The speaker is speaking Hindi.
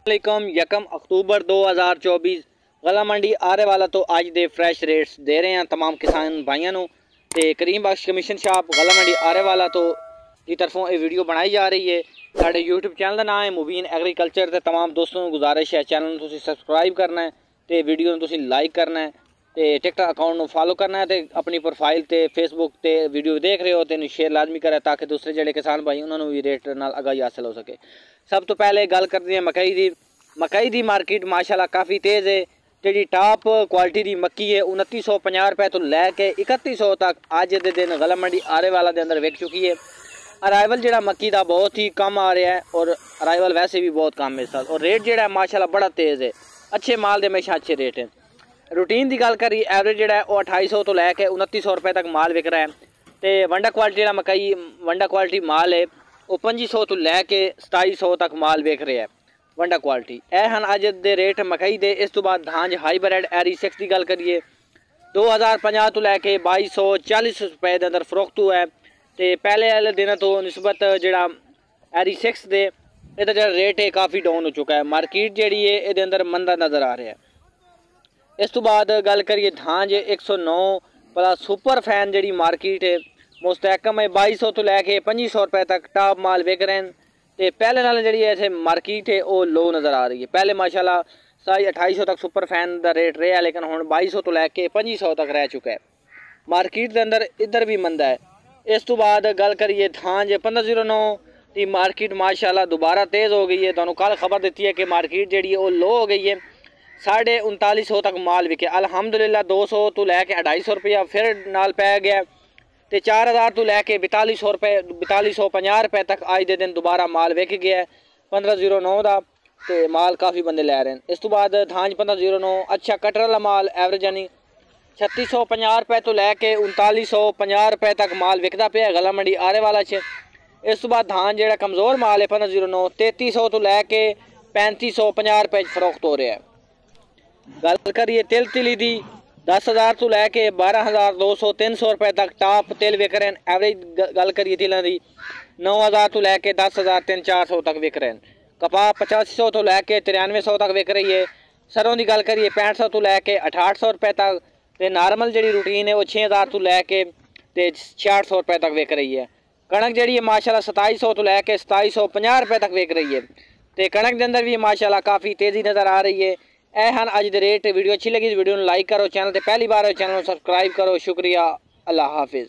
वालेकुम। 1 अक्तूबर 2024 गला मंडी आरे वाला तो अज दे फ्रैश रेट्स दे रहे हैं तमाम किसान भाइयों को। तो करीम बख्श कमीशन शॉप गला मंडी आरे वाला तो की तरफों ये वीडियो बनाई जा रही है। साढ़े यूट्यूब चैनल का नाम है मुबीन एग्रीकल्चर। तो तमाम दोस्तों को गुजारिश है चैनल को सबसक्राइब करना है, तो वीडियो को लाइक करना है, तो टिकटॉक अकाउंट को फॉलो करना है, तो अपनी प्रोफाइल ते फेसबुक ते वीडियो देख रहे हो तो शेयर लाजमी करें ताकि दूसरे जोड़े किसान भाई उन्होंने भी रेट नाल आगाही हासिल हो सके। सब तो पहले गल करते हैं मकई की मार्केट माशाल्लाह काफ़ी तेज़ है। जी टॉप क्वालिटी की मक्की है 2950 रुपए तो लैके 3100 तक अज के दिन गला मंडी आरे वाला के अंदर विक चुकी है। अराइवल जो मक्की का बहुत ही कम आ रहा है और अराइवल वैसे भी बहुत कम है इस साल। और रेट जो माशाल्लाह बड़ा तेज़ है, अच्छे माल के हमेशा अच्छे रेट हैं। रूटीन की गल करिए एवरेज जो है 2800 तो लैके 2900 रुपए तक माल विक रहा है। तो वंडा क्वालिटी जो मकई वंडा क्वालिटी माल है वो 2500 तो लैके 2700 तक माल विक रहा है वंडा क्वालिटी। यह हैं अज के रेट मकई के। इस तो बाद धांज हाईब्रिड एरी 6 की गल करिए 2050 तो लैके 2240 रुपए के अंदर फरोख्त हुआ है। तो पहले वाले दिन तो निस्बत जोड़ा एरी 6 दे इहदा जो रेट है काफ़ी डाउन हो चुका है। मार्केट जी है ये अंदर मंदा नज़र आ रहा है। इस तो बाद गल करिए धांज 109 प्लस सुपर फैन जी मार्केट है मुस्तहकम है 2200 तो लैके 2500 रुपए तक टॉप माल विक रहे हैं। तो पहले नाल जी इतने मार्केट है वो लो नज़र आ रही है। पहले माशाल्लाह 2800 तक सुपर फैन का रेट रहा, लेकिन हुण 2200 तो लैके 2500 तक रह चुका है। मार्केट के अंदर इधर भी मंदा है। इस तो बाद गल करिए धांज 1509 की मार्केट माशाल्लाह दोबारा तेज़ हो गई है। तुहानू कल खबर दी है कि मार्केट जी वो लो हो गई है। 3950 तक माल विके अलहमदुलिल्लाह 200 तो लैके 250 रुपया फिर नाल पै गया। तो 4000 तो लैके 4200 रुपये 4250 रुपए तक अज के दिन दोबारा माल विक गया है 1509 का। तो माल काफ़ी बंदे लै रहे हैं। इस तो बाद धांज 1509 अच्छा कटर वाला माल एवरेज यानी 3650 रुपए तो लैके 3950 रुपए तक माल विकता पे गला मंडी आरे वाला च। इस तो बाद धान जो कमज़ोर माल है 1509 3300 तो लैके 3550 रुपए फरोख्त हो रहा है। गल करिए तिल तिली दी 10,000 तो लैके 12,200 300 रुपए तक टॉप तिल विक रहे हैं। एवरेज गल करिए तिलों की 9,000 तो लैके 10,000 300-400 तक विक रहे हैं। कपाह 8500 तो लैके 9300 तक विक रही है। सरों की गल करिए 6500 तो लैके 6800 रुपए तक। तो नॉर्मल जी रूटीन है वो 6000 तो लैके 6600 रुपए तक विक रही है। कणक जी माशाल्लाह 2700 तो लैके 2750 रुपए तक विक रही है। तो कणक के अंदर भी माशाल्लाह काफ़ी तेज़ी नज़र आ रही है। यह हैं अज के रेट। वीडियो अच्छी लगी तो वीडियो लाइक करो, चैनल पर पहली बार हो चैनल को सबसक्राइब करो। शुक्रिया, अल्लाह हाफिज़।